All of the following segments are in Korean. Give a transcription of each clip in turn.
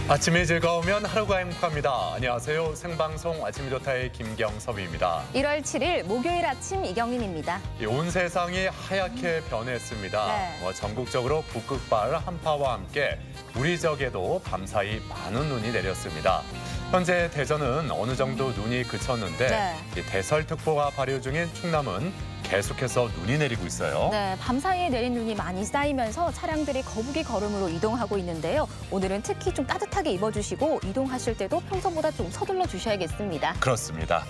아침이 즐거우면 하루가 행복합니다. 안녕하세요. 생방송 아침이 좋다의 김경섭입니다. 1월 7일 목요일 아침 이경민입니다. 온 세상이 하얗게 변했습니다. 네. 전국적으로 북극발 한파와 함께 우리 지역에도 밤사이 많은 눈이 내렸습니다. 현재 대전은 어느 정도 눈이 그쳤는데 네. 대설특보가 발효 중인 충남은 계속해서 눈이 내리고 있어요. 네, 밤사이에 내린 눈이 많이 쌓이면서 차량들이 거북이 걸음으로 이동하고 있는데요. 오늘은 특히 좀 따뜻하게 입어주시고 이동하실 때도 평소보다 좀 서둘러 주셔야겠습니다. 그렇습니다.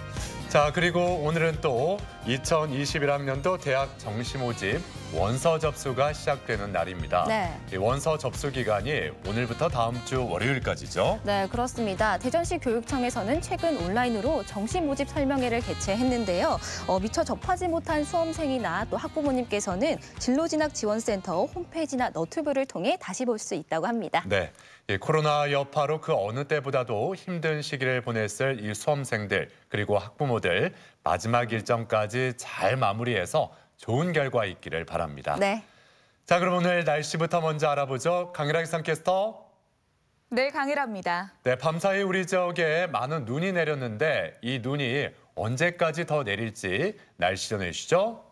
자, 그리고 오늘은 또 2021학년도 대학 정시 모집 원서 접수가 시작되는 날입니다. 네. 이 원서 접수 기간이 오늘부터 다음 주 월요일까지죠? 네, 그렇습니다. 대전시 교육청에서는 최근 온라인으로 정시 모집 설명회를 개최했는데요. 미처 접하지 못한 수험생이나 또 학부모님께서는 진로진학지원센터 홈페이지나 너튜브를 통해 다시 볼 수 있다고 합니다. 네. 코로나 여파로 그 어느 때보다도 힘든 시기를 보냈을 이 수험생들 그리고 학부모들 마지막 일정까지 잘 마무리해서 좋은 결과 있기를 바랍니다. 네. 자, 그럼 오늘 날씨부터 먼저 알아보죠. 강일아 기상캐스터. 네, 강일아입니다. 네, 밤사이 우리 지역에 많은 눈이 내렸는데 이 눈이 언제까지 더 내릴지 날씨 전해주시죠.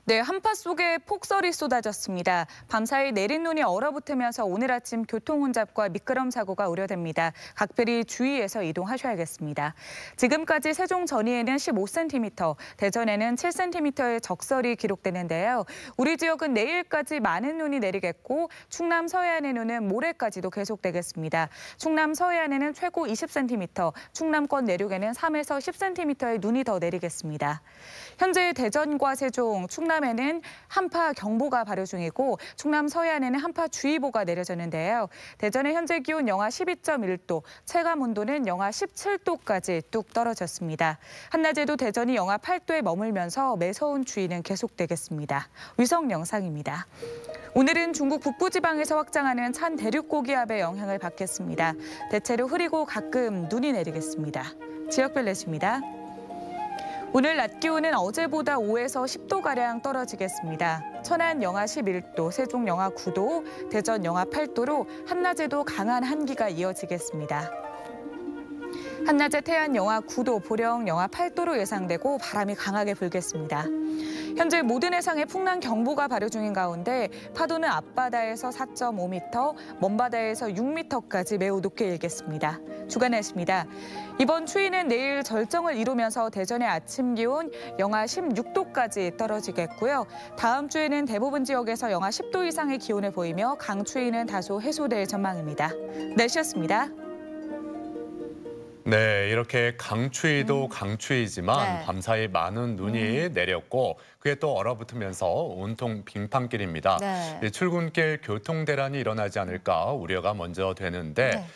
네, 한파 속에 폭설이 쏟아졌습니다. 밤사이 내린 눈이 얼어붙으면서 오늘 아침 교통혼잡과 미끄럼 사고가 우려됩니다. 각별히 주의해서 이동하셔야겠습니다. 지금까지 세종 전의에는 15cm, 대전에는 7cm의 적설이 기록되는데요. 우리 지역은 내일까지 많은 눈이 내리겠고 충남 서해안의 눈은 모레까지도 계속되겠습니다. 충남 서해안에는 최고 20cm, 충남권 내륙에는 3에서 10cm의 눈이 더 내리겠습니다. 현재 대전과 세종, 충남에는 한파 경보가 발효 중이고 충남 서해안에는 한파 주의보가 내려졌는데요. 대전의 현재 기온 영하 12.1도, 체감 온도는 영하 17도까지 뚝 떨어졌습니다. 한낮에도 대전이 영하 8도에 머물면서 매서운 추위는 계속되겠습니다. 위성 영상입니다. 오늘은 중국 북부지방에서 확장하는 찬 대륙고기압의 영향을 받겠습니다. 대체로 흐리고 가끔 눈이 내리겠습니다. 지역별 날씨입니다. 오늘 낮 기온은 어제보다 5에서 10도가량 떨어지겠습니다. 천안 영하 11도, 세종 영하 9도, 대전 영하 8도로 한낮에도 강한 한기가 이어지겠습니다. 한낮에 태안 영하 9도, 보령 영하 8도로 예상되고 바람이 강하게 불겠습니다. 현재 모든 해상에 풍랑 경보가 발효 중인 가운데 파도는 앞바다에서 4.5m, 먼바다에서 6m까지 매우 높게 일겠습니다. 주간 날씨입니다. 이번 추위는 내일 절정을 이루면서 대전의 아침 기온 영하 16도까지 떨어지겠고요. 다음 주에는 대부분 지역에서 영하 10도 이상의 기온을 보이며 강추위는 다소 해소될 전망입니다. 날씨였습니다. 네, 이렇게 강추위도 강추위지만 네. 밤사이 많은 눈이 내렸고 그게 또 얼어붙으면서 온통 빙판길입니다. 네. 출근길 교통대란이 일어나지 않을까 우려가 먼저 되는데 네.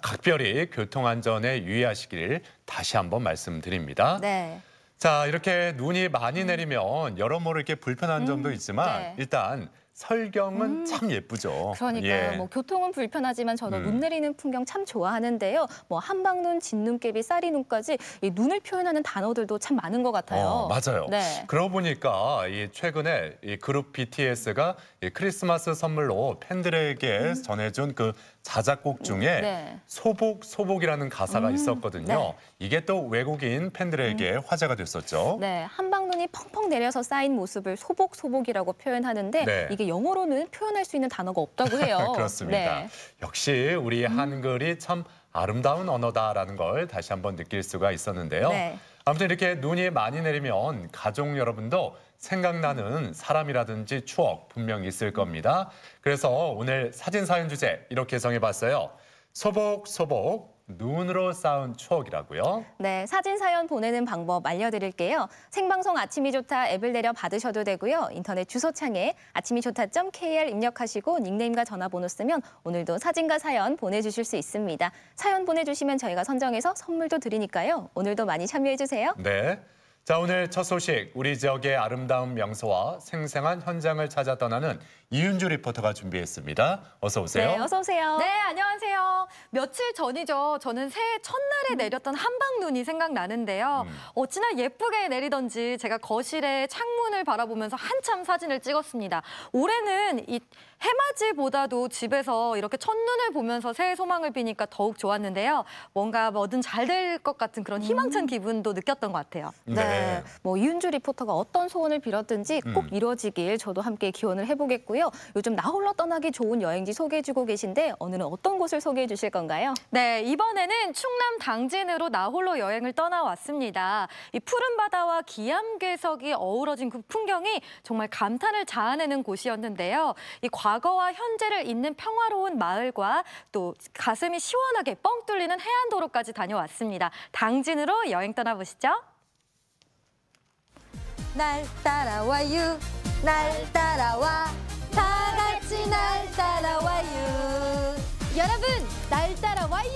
각별히 교통안전에 유의하시길 다시 한번 말씀드립니다. 네. 자, 이렇게 눈이 많이 내리면 여러모로 이렇게 불편한 점도 있지만 네. 일단 설경은 참 예쁘죠. 그러니까요. 예. 뭐 교통은 불편하지만 저는 눈 내리는 풍경 참 좋아하는데요. 뭐 한방눈, 진눈깨비, 쌀이눈까지 이 눈을 표현하는 단어들도 참 많은 것 같아요. 맞아요. 네. 그러고 보니까 최근에 이 그룹 BTS가 이 크리스마스 선물로 팬들에게 전해준 그 자작곡 중에 네. 소복이라는 가사가 있었거든요. 네. 이게 또 외국인 팬들에게 화제가 됐었죠. 네, 한방눈이 펑펑 내려서 쌓인 모습을 소복이라고 표현하는데 네. 이게 영어로는 표현할 수 있는 단어가 없다고 해요. 그렇습니다. 네. 역시 우리 한글이 참 아름다운 언어다라는 걸 다시 한번 느낄 수가 있었는데요. 네. 아무튼 이렇게 눈이 많이 내리면 가족 여러분도 생각나는 사람이라든지 추억 분명 있을 겁니다. 그래서 오늘 사진 사연 주제 이렇게 정해봤어요. 소복, 눈으로 쌓은 추억이라고요. 네, 사진 사연 보내는 방법 알려드릴게요. 생방송 아침이 좋다 앱을 내려 받으셔도 되고요. 인터넷 주소창에 아침이좋다.kr 입력하시고 닉네임과 전화번호 쓰면 오늘도 사진과 사연 보내주실 수 있습니다. 사연 보내주시면 저희가 선정해서 선물도 드리니까요. 오늘도 많이 참여해주세요. 네. 자, 오늘 첫 소식, 우리 지역의 아름다운 명소와 생생한 현장을 찾아 떠나는 이윤주 리포터가 준비했습니다. 어서 오세요. 네, 어서 오세요. 네, 안녕하세요. 며칠 전이죠. 저는 새해 첫날에 내렸던 한방눈이 생각나는데요. 어찌나 예쁘게 내리던지 제가 거실에 창문을 바라보면서 한참 사진을 찍었습니다. 올해는 이 해맞이보다도 집에서 이렇게 첫눈을 보면서 새해 소망을 비니까 더욱 좋았는데요. 뭔가 뭐든 잘 될 것 같은 그런 희망찬 기분도 느꼈던 것 같아요. 네. 뭐 이윤주 리포터가 어떤 소원을 빌었든지 꼭 이뤄지길 저도 함께 기원을 해보겠고요. 요즘 나 홀로 떠나기 좋은 여행지 소개해주고 계신데 오늘은 어떤 곳을 소개해 주실 건가요? 네, 이번에는 충남 당진으로 나 홀로 여행을 떠나왔습니다. 이 푸른 바다와 기암괴석이 어우러진 그 풍경이 정말 감탄을 자아내는 곳이었는데요. 이 과거와 현재를 잇는 평화로운 마을과 또 가슴이 시원하게 뻥 뚫리는 해안도로까지 다녀왔습니다. 당진으로 여행 떠나보시죠. 날 따라와요, 날 따라와, 다 같이 날 따라와요. 여러분, 날 따라와요.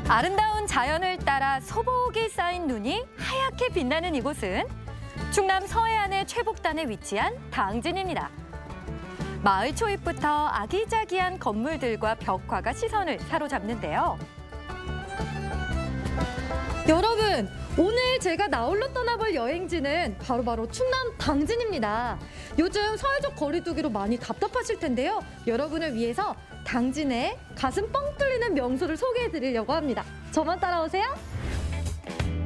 아름다운 자연을 따라 소복이 쌓인 눈이 하얗게 빛나는 이곳은 충남 서해안의 최북단에 위치한 당진입니다. 마을 초입부터 아기자기한 건물들과 벽화가 시선을 사로잡는데요. 여러분, 오늘 제가 나홀로 떠나볼 여행지는 바로 충남 당진입니다. 요즘 사회적 거리두기로 많이 답답하실 텐데요. 여러분을 위해서 당진의 가슴 뻥 뚫리는 명소를 소개해드리려고 합니다. 저만 따라오세요.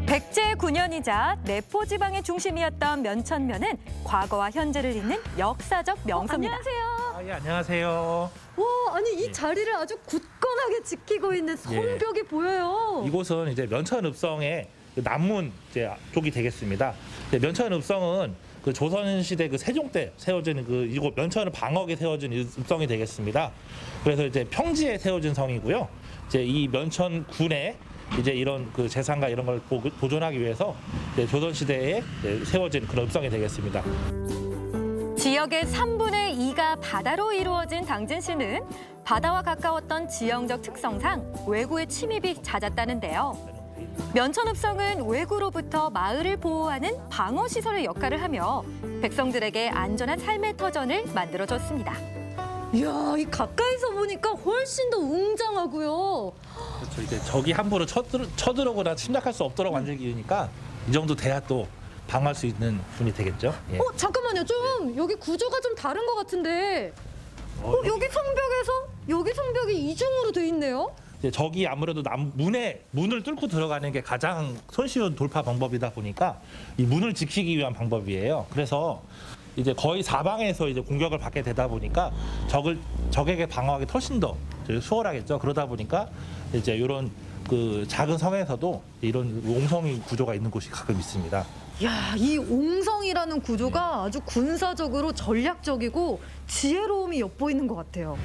백제 9년이자 내포지방의 중심이었던 면천면은 과거와 현재를 잇는 역사적 명소입니다. 아, 예, 안녕하세요. 와, 아니 이 자리를 아주 굳건하게 지키고 있는 성벽이 보여요. 이곳은 이제 면천읍성의 그 남문 이제 쪽이 되겠습니다. 면천읍성은 그 조선시대 그 세종 때 세워진 그 이곳 면천을 방어하게 세워진 읍성이 되겠습니다. 그래서 이제 평지에 세워진 성이고요. 이제 이 면천군에 이제 이런 그 재산과 이런 걸 보존하기 위해서 이제 조선시대에 세워진 그런 읍성이 되겠습니다. 지역의 3분의 2가 바다로 이루어진 당진시는 바다와 가까웠던 지형적 특성상 외구의 침입이 잦았다는데요. 면천읍성은 외구로부터 마을을 보호하는 방어시설의 역할을 하며 백성들에게 안전한 삶의 터전을 만들어줬습니다. 이야, 이 가까이서 보니까 훨씬 더 웅장하고요. 그렇죠. 이제 적이 함부로 쳐들어오거나 침략할 수 없도록 만들기니까 이 정도 돼야 또 방어할 수 있는 분이 되겠죠. 예. 잠깐만요. 좀 여기 구조가 좀 다른 것 같은데. 여기 성벽에서 여기 성벽이 이중으로 돼 있네요. 이제 적이 아무래도 문을 뚫고 들어가는 게 가장 손쉬운 돌파 방법이다 보니까 이 문을 지키기 위한 방법이에요. 그래서 이제 거의 사방에서 이제 공격을 받게 되다 보니까 적에게 방어하기 훨씬 더 수월하겠죠. 그러다 보니까 이제 이런 그 작은 성에서도 이런 옹성이 구조가 있는 곳이 가끔 있습니다. 야, 이 옹성이라는 구조가 아주 군사적으로 전략적이고 지혜로움이 엿보이는 것 같아요.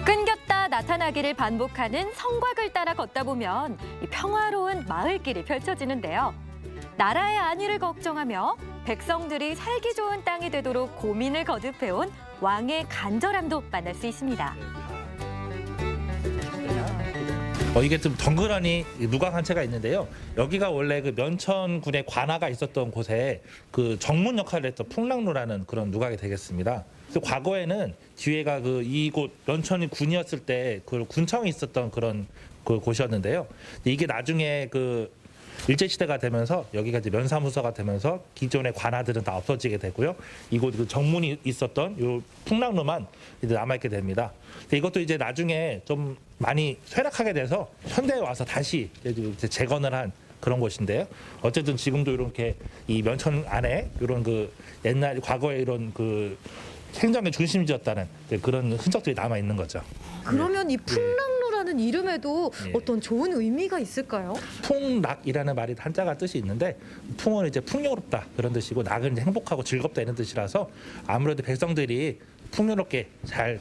끈겼다 나타나기를 반복하는 성곽을 따라 걷다 보면 이 평화로운 마을길이 펼쳐지는데요. 나라의 안위를 걱정하며 백성들이 살기 좋은 땅이 되도록 고민을 거듭해온 왕의 간절함도 만날 수 있습니다. 이게 좀 덩그러니 누각한 채가 있는데요. 여기가 원래 그 면천군의 관아가 있었던 곳에 그 정문 역할을 했던 풍랑루라는 그런 누각이 되겠습니다. 그래서 과거에는 뒤에가 그 이곳 면천이 군이었을 때 그 군청이 있었던 그런 그 곳이었는데요. 이게 나중에 그 일제시대가 되면서 여기가 이제 면사무소가 되면서 기존의 관아들은 다 없어지게 되고요. 이곳 그 정문이 있었던 요 풍랑루만 이제 남아있게 됩니다. 이것도 이제 나중에 좀 많이 쇠락하게 돼서 현대에 와서 다시 이제 재건을 한 그런 곳인데요. 어쨌든 지금도 이렇게 이 면천 안에 이런 그 옛날 과거에 이런 그 행정의 중심지였다는 그런 흔적들이 남아 있는 거죠. 그러면 이 풍랑루라는 이름에도 어떤 좋은 의미가 있을까요? 풍락이라는 말이 한자가 뜻이 있는데 풍은 이제 풍요롭다 그런 뜻이고 낙은 이제 행복하고 즐겁다 이런 뜻이라서 아무래도 백성들이 풍요롭게 잘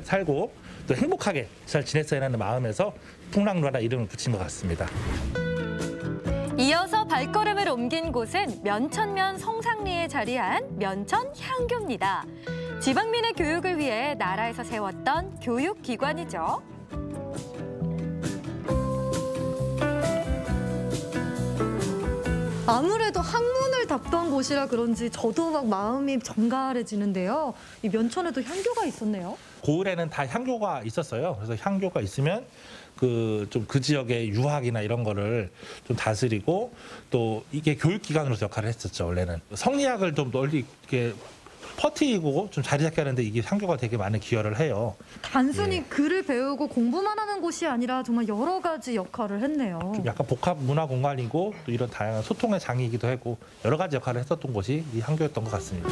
살고 또 행복하게 잘 지냈어야 하는 마음에서 풍랑루라는 이름을 붙인 것 같습니다. 이어서 발걸음을 옮긴 곳은 면천면 성상리에 자리한 면천향교입니다. 지방민의 교육을 위해 나라에서 세웠던 교육기관이죠. 아무래도 학문을 답던 곳이라 그런지 저도 막 마음이 정갈해지는데요. 이 면천에도 향교가 있었네요. 고을에는 다 향교가 있었어요. 그래서 향교가 있으면 그 지역의 유학이나 이런 거를 좀 다스리고 또 이게 교육기관으로서 역할을 했었죠. 원래는 성리학을 좀 널리 이렇게 퍼뜨리고 좀 자리 잡게 하는데 이게 향교가 되게 많은 기여를 해요. 단순히 글을 배우고 공부만 하는 곳이 아니라 정말 여러 가지 역할을 했네요. 좀 약간 복합 문화 공간이고 또 이런 다양한 소통의 장이기도 하고 여러 가지 역할을 했었던 곳이 이 향교였던 것 같습니다.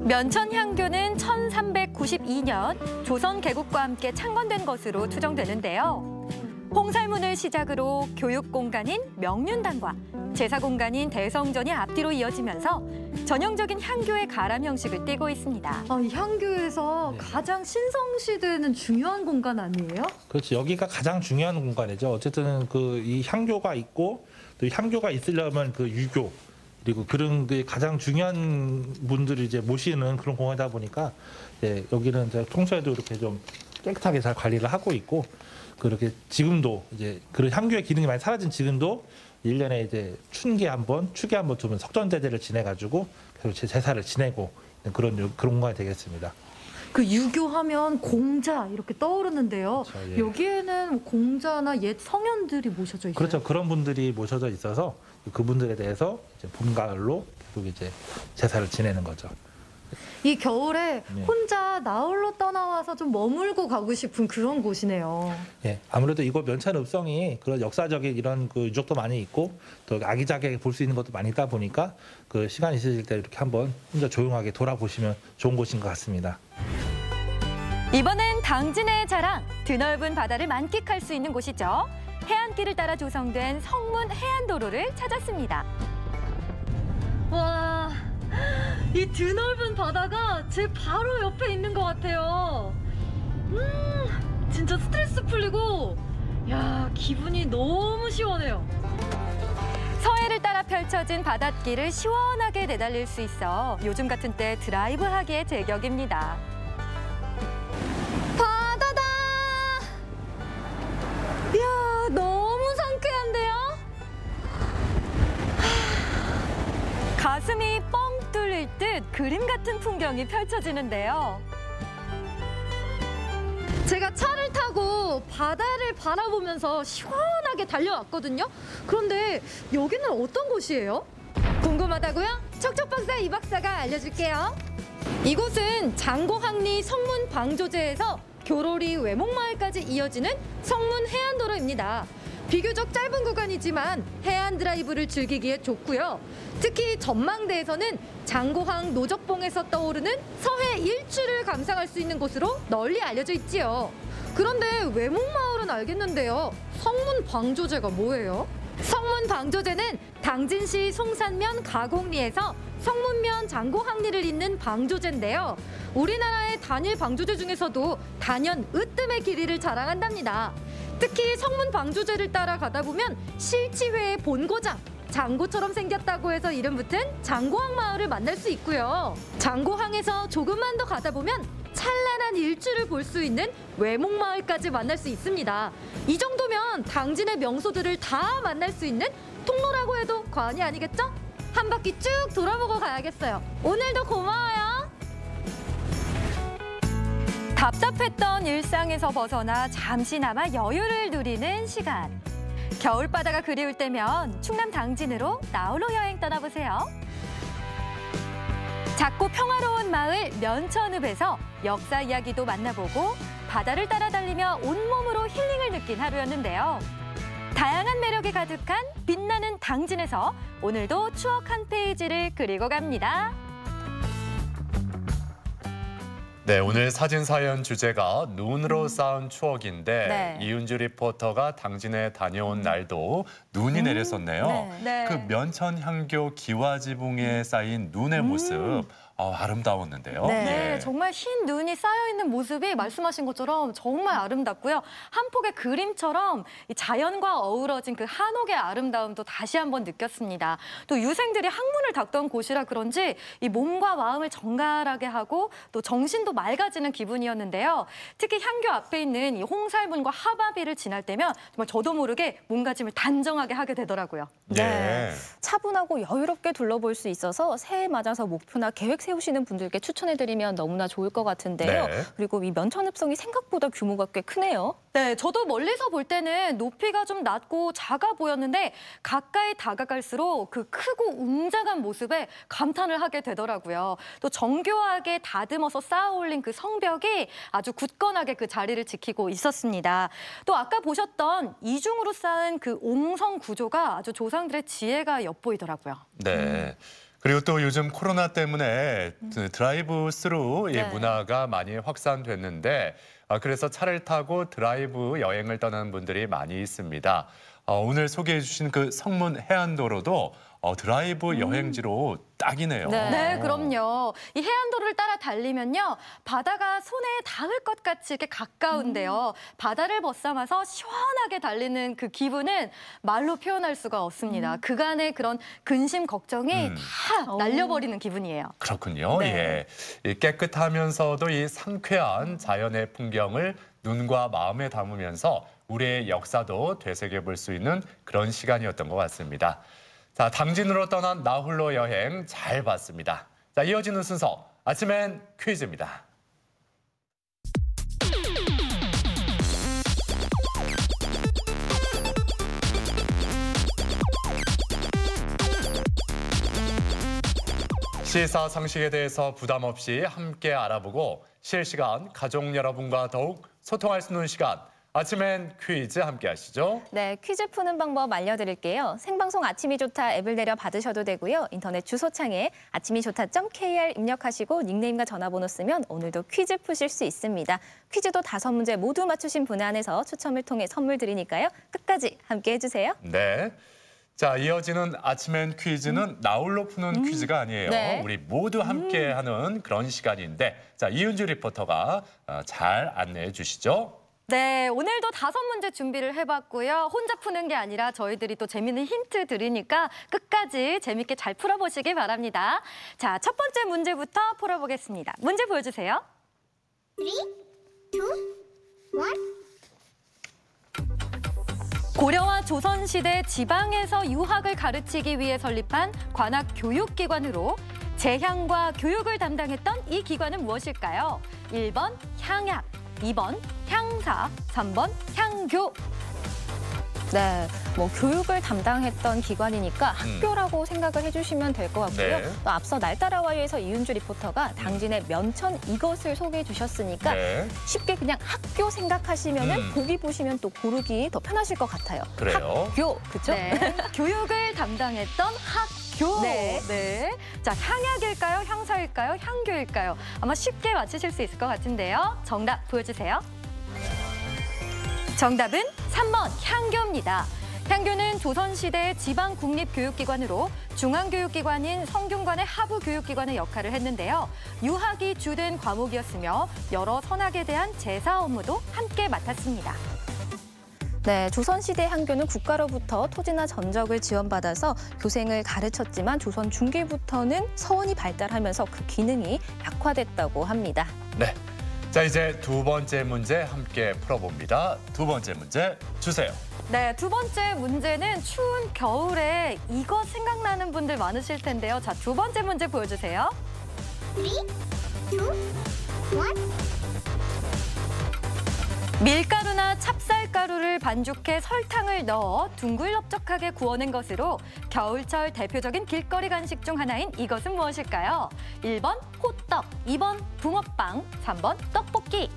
면천향교는 1392년 조선 개국과 함께 창건된 것으로 추정되는데요. 홍살문을 시작으로 교육 공간인 명륜당과 제사 공간인 대성전이 앞뒤로 이어지면서 전형적인 향교의 가람 형식을 띠고 있습니다. 이 향교에서 가장 신성시되는 중요한 공간 아니에요? 그렇지, 여기가 가장 중요한 공간이죠. 어쨌든 이 향교가 있고 또 향교가 있으려면 그 유교 그리고 그런 게 가장 중요한 분들이 이제 모시는 그런 공간이다 보니까 여기는 이제 평소에도 이렇게 좀 깨끗하게 잘 관리를 하고 있고 그렇게 지금도 이제 그런 향교의 기능이 많이 사라진 지금도 1년에 이제 춘기에 한 번, 추기에 한 번 두면 석전대제를 지내가지고 계속 제사를 지내고 그런 공간이 되겠습니다. 그 유교하면 공자 이렇게 떠오르는데요. 그렇죠, 예. 여기에는 공자나 옛 성현들이 모셔져 있어요. 그렇죠. 그런 분들이 모셔져 있어서 그분들에 대해서 이제 봄가을로 계속 이제 제사를 지내는 거죠. 이 겨울에 네. 혼자 나홀로 떠나와서 좀 머물고 가고 싶은 그런 곳이네요. 예, 아무래도 이곳 면천읍성이 그런 역사적인 이런 그 유적도 많이 있고 또 아기자기하게 볼 수 있는 것도 많이 있다 보니까 그 시간 있으실 때 이렇게 한번 혼자 조용하게 돌아보시면 좋은 곳인 것 같습니다. 이번엔 당진의 자랑, 드넓은 바다를 만끽할 수 있는 곳이죠. 해안길을 따라 조성된 성문 해안도로를 찾았습니다. 와, 이 드넓은 바다가 제 바로 옆에 있는 것 같아요. 진짜 스트레스 풀리고, 야, 기분이 너무 시원해요. 서해를 따라 펼쳐진 바닷길을 시원하게 내달릴 수 있어 요즘 같은 때 드라이브하기에 제격입니다. 바다다! 이야, 너무 상쾌한데요? 가슴이 뻥 뚫릴 듯 그림 같은 풍경이 펼쳐지는데요. 제가 차를 타고 바다를 바라보면서 시원하게 달려왔거든요. 그런데 여기는 어떤 곳이에요? 궁금하다고요? 척척박사 이 박사가 알려줄게요. 이곳은 장고항리 성문 방조제에서 교로리 외목마을까지 이어지는 성문 해안도로입니다. 비교적 짧은 구간이지만 해안 드라이브를 즐기기에 좋고요. 특히 전망대에서는 장고항 노적봉에서 떠오르는 서해 일출을 감상할 수 있는 곳으로 널리 알려져 있지요. 그런데 외목마을은 알겠는데요. 성문 방조제가 뭐예요? 성문 방조제는 당진시 송산면 가곡리에서 성문면 장고항리를 잇는 방조제인데요. 우리나라의 단일 방조제 중에서도 단연 으뜸의 길이를 자랑한답니다. 특히 성문 방조제를 따라 가다 보면 실치회의 본고장, 장고처럼 생겼다고 해서 이름 붙은 장고항 마을을 만날 수 있고요. 장고항에서 조금만 더 가다 보면 찬란한 일출을 볼 수 있는 외목마을까지 만날 수 있습니다. 이 정도면 당진의 명소들을 다 만날 수 있는 통로라고 해도 과언이 아니겠죠? 한 바퀴 쭉 돌아보고 가야겠어요. 오늘도 고마워요. 답답했던 일상에서 벗어나 잠시나마 여유를 누리는 시간. 겨울바다가 그리울 때면 충남 당진으로 나홀로 여행 떠나보세요. 작고 평화로운 마을 면천읍에서 역사 이야기도 만나보고 바다를 따라 달리며 온몸으로 힐링을 느낀 하루였는데요. 다양한 매력이 가득한 빛나는 당진에서 오늘도 추억 한 페이지를 그리고 갑니다. 네, 오늘 사진 사연 주제가 눈으로 쌓은 추억인데 네. 이은주 리포터가 당진에 다녀온 날도 눈이 내렸었네요. 네. 그 면천 향교 기와지붕에 쌓인 눈의 모습, 아름다웠는데요. 네, 예. 정말 흰 눈이 쌓여있는 모습이 말씀하신 것처럼 정말 아름답고요. 한 폭의 그림처럼 이 자연과 어우러진 그 한옥의 아름다움도 다시 한번 느꼈습니다. 또 유생들이 학문을 닦던 곳이라 그런지 이 몸과 마음을 정갈하게 하고 또 정신도 맑아지는 기분이었는데요. 특히 향교 앞에 있는 이 홍살문과 하바비를 지날 때면 정말 저도 모르게 몸가짐을 단정하게 하게 되더라고요. 예. 차분하고 여유롭게 둘러볼 수 있어서 새해 맞아서 목표나 계획 세우시는 분들께 추천해드리면 너무나 좋을 것 같은데요. 네. 그리고 이 면천읍성이 생각보다 규모가 꽤 크네요. 네, 저도 멀리서 볼 때는 높이가 좀 낮고 작아 보였는데 가까이 다가갈수록 그 크고 웅장한 모습에 감탄을 하게 되더라고요. 또 정교하게 다듬어서 쌓아 올린 그 성벽이 아주 굳건하게 그 자리를 지키고 있었습니다. 또 아까 보셨던 이중으로 쌓은 그 옹성 구조가 아주 조상들의 지혜가 엿보이더라고요. 네. 그리고 또 요즘 코로나 때문에 드라이브 스루 네. 문화가 많이 확산됐는데 그래서 차를 타고 드라이브 여행을 떠나는 분들이 많이 있습니다. 오늘 소개해 주신 그 성문 해안도로도 드라이브 여행지로 딱이네요. 네, 그럼요. 이 해안도로를 따라 달리면요. 바다가 손에 닿을 것 같이 이렇게 가까운데요. 바다를 벗삼아서 시원하게 달리는 그 기분은 말로 표현할 수가 없습니다. 그간의 그런 근심, 걱정이 다 날려버리는 기분이에요. 그렇군요. 네. 예. 이 깨끗하면서도 이 상쾌한 자연의 풍경을 눈과 마음에 담으면서 우리의 역사도 되새겨볼 수 있는 그런 시간이었던 것 같습니다. 자, 당진으로 떠난 나홀로 여행 잘 봤습니다. 자, 이어지는 순서 아침엔 퀴즈입니다. 시사상식에 대해서 부담 없이 함께 알아보고 실시간 가족 여러분과 더욱 소통할 수 있는 시간. 아침엔 퀴즈 함께 하시죠. 네, 퀴즈 푸는 방법 알려드릴게요. 생방송 아침이 좋다 앱을 내려 받으셔도 되고요. 인터넷 주소창에 아침이 좋다.kr 입력하시고 닉네임과 전화번호 쓰면 오늘도 퀴즈 푸실 수 있습니다. 퀴즈도 5문제 모두 맞추신 분 안에서 추첨을 통해 선물 드리니까요. 끝까지 함께 해주세요. 네. 자, 이어지는 아침엔 퀴즈는 나홀로 푸는 퀴즈가 아니에요. 네. 우리 모두 함께하는 그런 시간인데, 자, 이은주 리포터가 잘 안내해 주시죠. 네, 오늘도 5문제 준비를 해봤고요. 혼자 푸는 게 아니라 저희들이 또 재밌는 힌트 드리니까 끝까지 재밌게 잘 풀어보시기 바랍니다. 자, 첫 번째 문제부터 풀어보겠습니다. 문제 보여주세요. 3, 2, 1. 고려와 조선시대 지방에서 유학을 가르치기 위해 설립한 관학교육기관으로 재향과 교육을 담당했던 이 기관은 무엇일까요? 1번 향약, 2번 향사, 3번 향교. 네, 뭐 교육을 담당했던 기관이니까 학교라고 생각을 해주시면 될 것 같고요. 네. 또 앞서 날 따라와요에서 이은주 리포터가 당진의 면천 이것을 소개해 주셨으니까 네. 쉽게 그냥 학교 생각하시면은 보기 보시면 또 고르기 더 편하실 것 같아요. 그래요. 학교, 그렇죠? 네, 교육을 담당했던 학교. 네. 네. 자, 향약일까요? 향사일까요? 향교일까요? 아마 쉽게 맞히실 수 있을 것 같은데요. 정답 보여주세요. 정답은 3번 향교입니다. 향교는 조선시대 지방국립교육기관으로 중앙교육기관인 성균관의 하부교육기관의 역할을 했는데요. 유학이 주된 과목이었으며 여러 선학에 대한 제사 업무도 함께 맡았습니다. 네, 조선시대 향교는 국가로부터 토지나 전적을 지원받아서 교생을 가르쳤지만 조선 중기부터는 서원이 발달하면서 그 기능이 약화됐다고 합니다. 네. 자, 이제 두 번째 문제 함께 풀어봅니다. 두 번째 문제 주세요. 네, 두 번째 문제는 추운 겨울에 이거 생각나는 분들 많으실 텐데요. 자, 두 번째 문제 보여주세요. 3, 2, 1. 밀가루나 찹쌀가루를 반죽해 설탕을 넣어 둥글넓적하게 구워낸 것으로 겨울철 대표적인 길거리 간식 중 하나인 이것은 무엇일까요? 1번 호떡, 2번 붕어빵, 3번 떡볶이.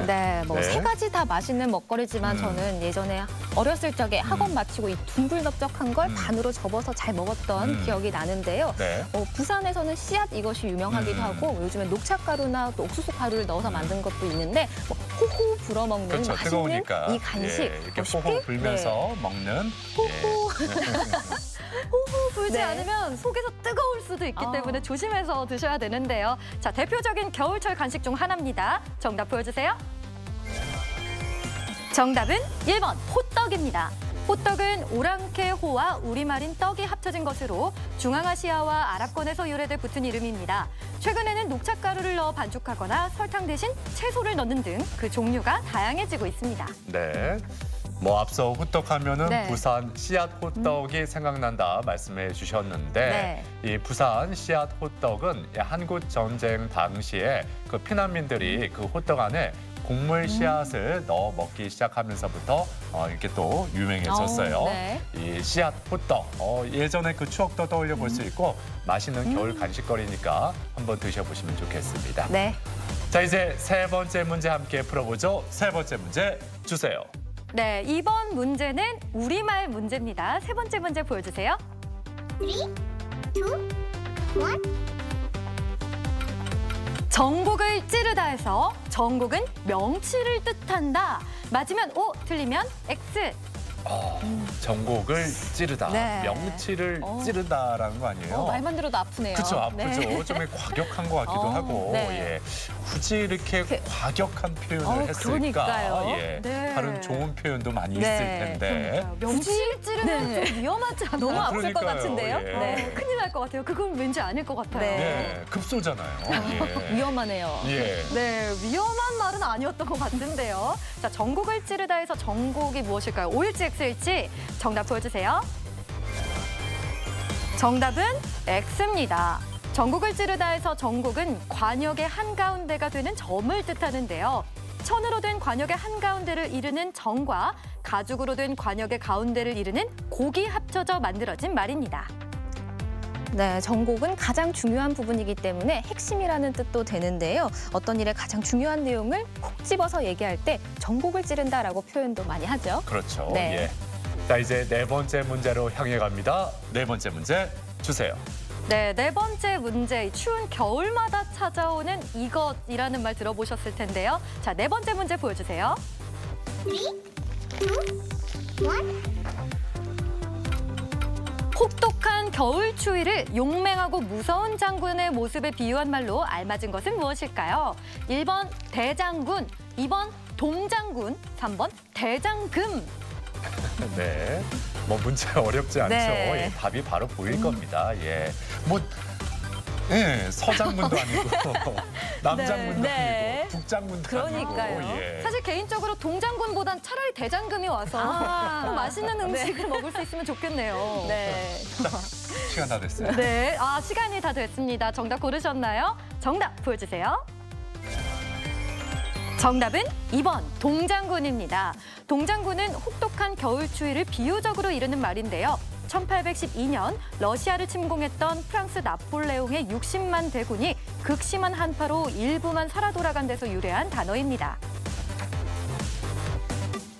네, 뭐 네. 세 가지 다 맛있는 먹거리지만 저는 예전에 어렸을 적에 학원 마치고 이 둥글넓적한 걸 반으로 접어서 잘 먹었던 기억이 나는데요. 네. 부산에서는 씨앗 이것이 유명하기도 하고 요즘에 녹차가루나 또 옥수수 가루를 넣어서 만든 것도 있는데 뭐 호호 불어 먹는 그렇죠. 맛있는 뜨거우니까. 이 간식 예, 이렇게 쉽게? 호호 불면서 네. 먹는. 호호. 호호 불지 네. 않으면 속에서 뜨거울 수도 있기 때문에 조심해서 드셔야 되는데요. 자, 대표적인 겨울철 간식 중 하나입니다. 정답 보여주세요. 정답은 1번 호떡입니다. 호떡은 오랑캐 호와 우리말인 떡이 합쳐진 것으로 중앙아시아와 아랍권에서 유래돼 붙은 이름입니다. 최근에는 녹차가루를 넣어 반죽하거나 설탕 대신 채소를 넣는 등 그 종류가 다양해지고 있습니다. 네. 뭐 앞서 호떡하면은 네. 부산 씨앗 호떡이 생각난다 말씀해 주셨는데 이 부산 씨앗 호떡은 한국 전쟁 당시에 그 피난민들이 그 호떡 안에 곡물 씨앗을 넣어 먹기 시작하면서부터 이렇게 또 유명해졌어요. 네. 이 씨앗 호떡 예전에 그 추억도 떠올려 볼 수 있고 맛있는 겨울 간식거리니까 한번 드셔보시면 좋겠습니다. 네. 자, 이제 세 번째 문제 함께 풀어보죠. 세 번째 문제 주세요. 네, 이번 문제는 우리말 문제입니다. 세 번째 문제 보여주세요. 3, 2, 1. 전곡을 찌르다에서 전곡은 명치를 뜻한다. 맞으면 O, 틀리면 X. 전곡을 찌르다, 네. 명치를 찌르다라는 거 아니에요? 말만 들어도 아프네요. 그렇죠, 아프죠. 네. 좀 과격한 것 같기도 하고, 네. 예. 굳이 이렇게 과격한 표현을 했을까? 그러니까요. 예. 네. 다른 좋은 표현도 많이 네. 있을 텐데. 명치를 찌르면 네. 좀 위험하지 않나요? 너무 아플 것 그러니까요. 같은데요? 예. 네. 큰일 날 것 같아요. 그건 왠지 아닐 것 같아요. 네. 예, 급소잖아요. 예. 위험하네요. 예. 네, 위험한 말은 아니었던 것 같은데요. 자, 전곡을 찌르다에서 전곡이 무엇일까요? O일지 X일지 정답 보여주세요. 정답은 X입니다. 전곡을 찌르다에서 전곡은 관역의 한가운데가 되는 점을 뜻하는데요. 천으로 된 관역의 한가운데를 이루는 정과 가죽으로 된 관역의 가운데를 이루는 곡이 합쳐져 만들어진 말입니다. 네, 전곡은 가장 중요한 부분이기 때문에 핵심이라는 뜻도 되는데요. 어떤 일의 가장 중요한 내용을 콕 집어서 얘기할 때 전곡을 찌른다라고 표현도 많이 하죠. 그렇죠. 네. 예. 자, 이제 네 번째 문제로 향해 갑니다. 네 번째 문제 주세요. 네, 네 번째 문제. 추운 겨울마다 찾아오는 이것이라는 말 들어보셨을 텐데요. 자, 네 번째 문제 보여주세요. 3, 2, 1. 혹독한 겨울 추위를 용맹하고 무서운 장군의 모습에 비유한 말로 알맞은 것은 무엇일까요? 1번 대장군, 2번 동장군, 3번 대장금. 네. 뭐 문제 어렵지 않죠. 네. 예, 답이 바로 보일 겁니다. 예. 뭐 예, 서장군도 아니고 남장군도 네. 아니고 북장군도 그러니까요. 아니고. 예. 사실 개인적으로 동장군보단 차라리 대장금이 와서 또 맛있는 음식을 먹을 수 있으면 좋겠네요. 네. 시간 다 됐어요. 네, 시간이 다 됐습니다. 정답 고르셨나요? 정답 보여주세요. 정답은 2번 동장군입니다. 동장군은 혹독한 겨울 추위를 비유적으로 이르는 말인데요. 1812년 러시아를 침공했던 프랑스 나폴레옹의 60만 대군이 극심한 한파로 일부만 살아 돌아간 데서 유래한 단어입니다.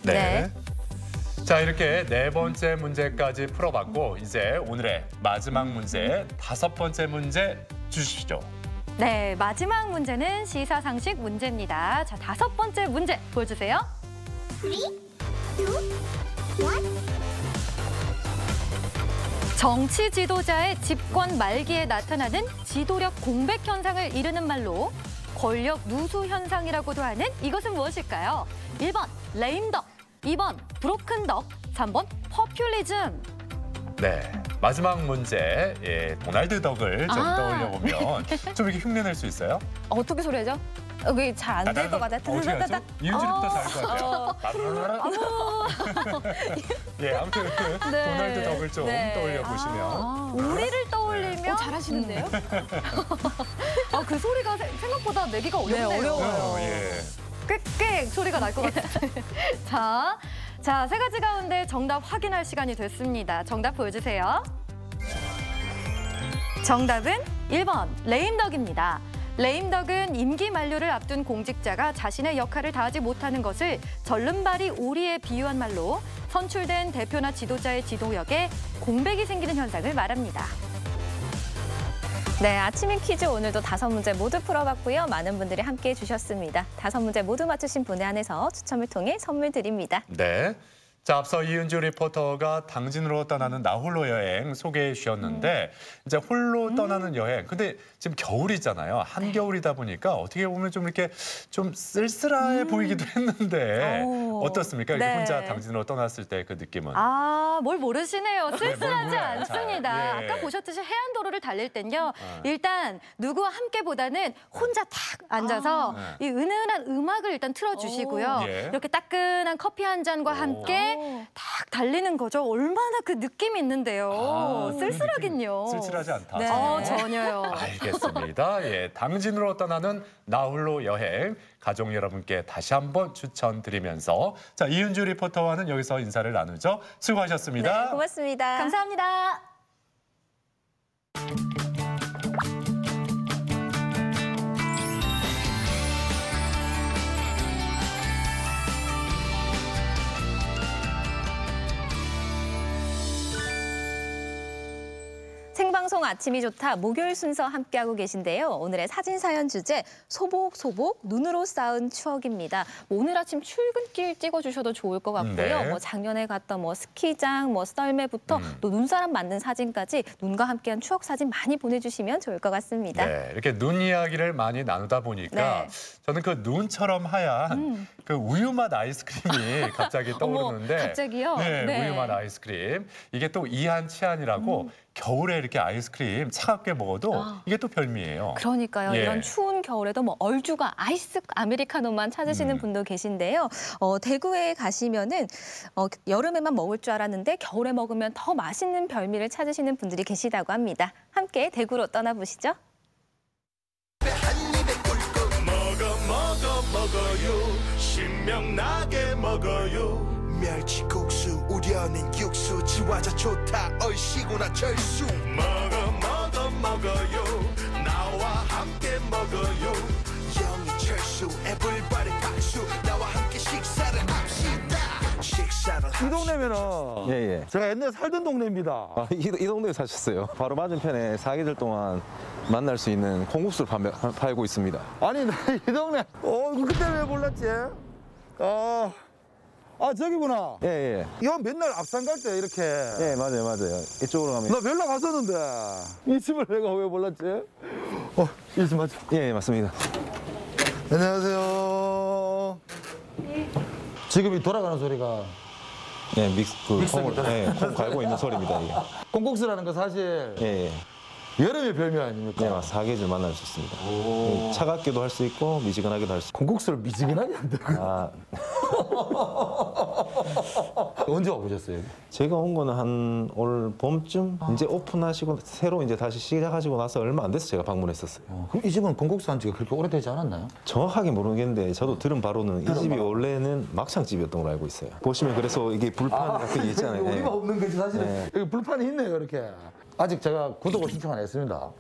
네. 자, 이렇게 네 번째 문제까지 풀어봤고 이제 오늘의 마지막 문제, 다섯 번째 문제 주시죠. 네, 마지막 문제는 시사상식 문제입니다. 자, 다섯 번째 문제 보여주세요. 3, 2, 1. 정치 지도자의 집권 말기에 나타나는 지도력 공백 현상을 이르는 말로 권력 누수 현상이라고도 하는 이것은 무엇일까요? 1번 레임덕, 2번 브로큰덕, 3번 퍼퓰리즘. 네. 마지막 문제, 예, 도날드 덕을 좀 떠올려 보면 좀 이렇게 흉내낼 수 있어요? 어떻게 소리하죠? 여기 잘 안 될 것 같아요. 어떻게 하죠? 이은지부터 잘할 것 같아요. 예, 아무튼 도날드 덕을 좀 떠올려 보시면. 우리를 떠올리면 잘하시는데요? 그 소리가 생각보다 내기가 어렵네요. 어려워요. 예. 꽥꽥 소리가 날 것 같아요. 자, 세 가지 가운데 정답 확인할 시간이 됐습니다. 정답 보여주세요. 정답은 1번 레임덕입니다. 레임덕은 임기 만료를 앞둔 공직자가 자신의 역할을 다하지 못하는 것을 절름발이 오리에 비유한 말로 선출된 대표나 지도자의 지도력에 공백이 생기는 현상을 말합니다. 네, 아침인 퀴즈 오늘도 5문제 모두 풀어봤고요. 많은 분들이 함께해 주셨습니다. 5문제 모두 맞추신 분에 한해서 추첨을 통해 선물 드립니다. 네. 자, 앞서 이은주 리포터가 당진으로 떠나는 나홀로 여행 소개해 주셨는데 이제 홀로 떠나는 여행. 근데 지금 겨울이잖아요. 한겨울이다 보니까 어떻게 보면 좀 이렇게 좀 쓸쓸해 보이기도 했는데 어떻습니까? 이렇게 네. 혼자 당진으로 떠났을 때 그 느낌은. 아, 뭘 모르시네요. 쓸쓸하지 몰라요. 않습니다. 예. 아까 보셨듯이 해안도로를 달릴 땐요. 일단 누구와 함께보다는 혼자 탁 앉아서 이 은은한 음악을 일단 틀어주시고요. 예. 이렇게 따끈한 커피 한 잔과 함께 탁 달리는 거죠. 얼마나 그 느낌이 있는데요. 아, 그 쓸쓸하긴요. 느낌 쓸쓸하지 않다. 네. 전혀요. 알겠습니다. 예, 당진으로 떠나는 나홀로 여행 가족 여러분께 다시 한번 추천드리면서 자, 이은주 리포터와는 여기서 인사를 나누죠. 수고하셨습니다. 네, 고맙습니다. 감사합니다. 생방송 아침이 좋다 목요일 순서 함께하고 계신데요. 오늘의 사진사연 주제 소복소복 눈으로 쌓은 추억입니다. 오늘 아침 출근길 찍어주셔도 좋을 것 같고요. 네. 뭐 작년에 갔던 뭐 스키장, 뭐 썰매부터 또 눈사람 만든 사진까지 눈과 함께한 추억 사진 많이 보내주시면 좋을 것 같습니다. 네, 이렇게 눈 이야기를 많이 나누다 보니까 네. 저는 그 눈처럼 하얀 그 우유맛 아이스크림이 갑자기 떠오르는데 갑자기요? 네, 네. 우유맛 아이스크림. 이게 또 이한치한이라고 겨울에 이렇게 아이스크림 차갑게 먹어도 이게 또 별미예요. 그러니까요. 예. 이런 추운 겨울에도 뭐 얼죽아 아이스 아메리카노만 찾으시는 분도 계신데요. 대구에 가시면은 여름에만 먹을 줄 알았는데 겨울에 먹으면 더 맛있는 별미를 찾으시는 분들이 계시다고 합니다. 함께 대구로 떠나보시죠. 먹어요 신명나게 먹어요 멸치국수 우려낸 육수 지화자 좋다 얼씨구나 철수 먹어요 나와 함께 먹어요 영희철수 everybody 박수 나와 함께 식사를 합시다 식사를 이 동네면은 예. 제가 옛날에 살던 동네입니다. 아, 이 동네에 사셨어요. 바로 맞은편에 사계절 동안 만날 수 있는 콩국수를 팔고 있습니다. 아니 나 이 동네 그때 왜 몰랐지? 저기구나. 예. 이거 맨날 앞산 갈 때 이렇게 예, 맞아요. 이쪽으로 가면. 나 별로 갔었는데 이 집을 내가 왜 몰랐지? 이 집 맞죠? 예, 맞습니다. 안녕하세요. 지금 이 돌아가는 소리가 예, 콩을, 있잖아요. 예, 콩 갈고 있는 소리입니다. 이게. 콩국수라는 거 사실 예. 여름의 별미 아닙니까? 네, 사계절 만날 수 있습니다. 예, 차갑게도 할 수 있고 미지근하게도 할 수 있고. 콩국수를 미지근하게 한다고. 아, 언제 와보셨어요? 제가 온 거는 한 올 봄쯤 이제 오픈하시고 새로 이제 다시 시작하시고 나서 얼마 안 돼서 제가 방문했었어요. 그럼 이 집은 콩국수 한 지가 그렇게 오래되지 않았나요? 정확하게 모르겠는데 저도 들은 바로는 이 집이 원래는 막창집이었던 걸로 알고 있어요. 보시면 그래서 이게 불판 같은 게 있잖아요. 예. 우리가 없는 거지 사실은. 네. 여기 불판이 있네요 이렇게. 아직 제가 구독을 신청 안 했습니다.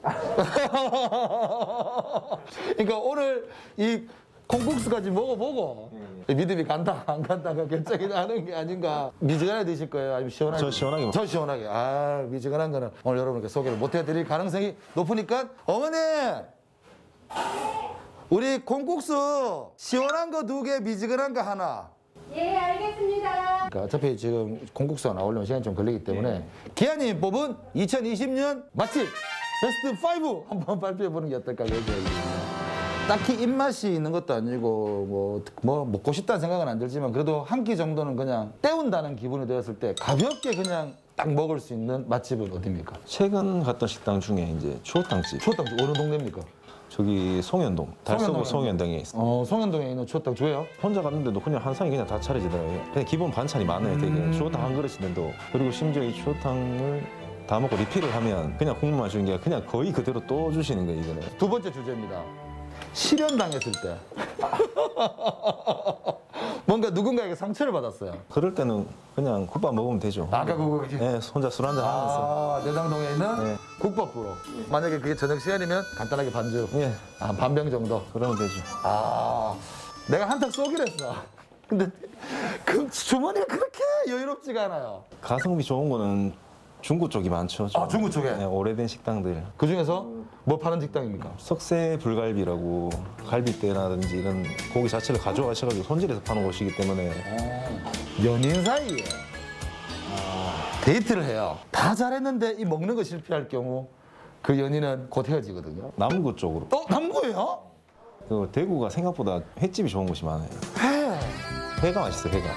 그러니까 오늘 이 콩국수까지 먹어보고 믿음이 간다 안 간다가 결정이 나는 게 아닌가. 미지근하게 드실 거예요? 아니면 시원하게? 저 시원하게. 저 시원하게. 미지근한 거는 오늘 여러분께 소개를 못 해드릴 가능성이 높으니까 어머니! 우리 콩국수 시원한 거 2개, 미지근한 거 하나. 예, 알겠습니다. 그러니까 어차피 지금 콩국수가 나오려면 시간이 좀 걸리기 때문에 기아님이 뽑은 2020년 맛집 베스트 5 한번 발표해보는 게 어떨까 그래서 딱히 입맛이 있는 것도 아니고 뭐 먹고 싶다는 생각은 안 들지만 그래도 한 끼 정도는 그냥 때운다는 기분이 되었을 때 가볍게 그냥 딱 먹을 수 있는 맛집은 어디입니까? 최근 갔던 식당 중에 이제 추어탕집. 추어탕집 어느 동네입니까? 저기 송현동, 달서구 송현동에 있어요. 송현동에 있는 추어탕 왜요? 혼자 갔는데도 그냥 한 상이 그냥 다 차려지더라고요. 그냥 기본 반찬이 많아요, 되게. 추어탕 한 그릇인데도. 그리고 심지어 이 추어탕을 다 먹고 리필을 하면 그냥 국물만 주는 게 아니라 그냥 거의 그대로 또 주시는 거예요, 이거는. 2번째 주제입니다. 실현당했을 때. 뭔가 누군가에게 상처를 받았어요. 그럴 때는 그냥 국밥 먹으면 되죠. 아까 그거 네, 혼자 술 한잔 하면서. 내장동에 있는 네. 국밥부로. 만약에 그게 저녁 시간이면 간단하게 반주. 예, 반병 정도. 그러면 되죠. 내가 한턱 쏘기로 했어. 근데 그 주머니가 그렇게 여유롭지가 않아요. 가성비 좋은 거는 중구 쪽이 많죠. 좀. 중구 쪽에? 네, 오래된 식당들. 그 중에서 뭐 파는 식당입니까? 석쇠 불갈비라고 갈비뼈라든지 이런 고기 자체를 가져가셔가지고 손질해서 파는 곳이기 때문에 연인 사이에 데이트를 해요. 다 잘했는데 이 먹는 거 실패할 경우 그 연인은 곧 헤어지거든요. 남구 쪽으로. 남구예요? 그 대구가 생각보다 횟집이 좋은 곳이 많아요. 회가 맛있어요, 회가.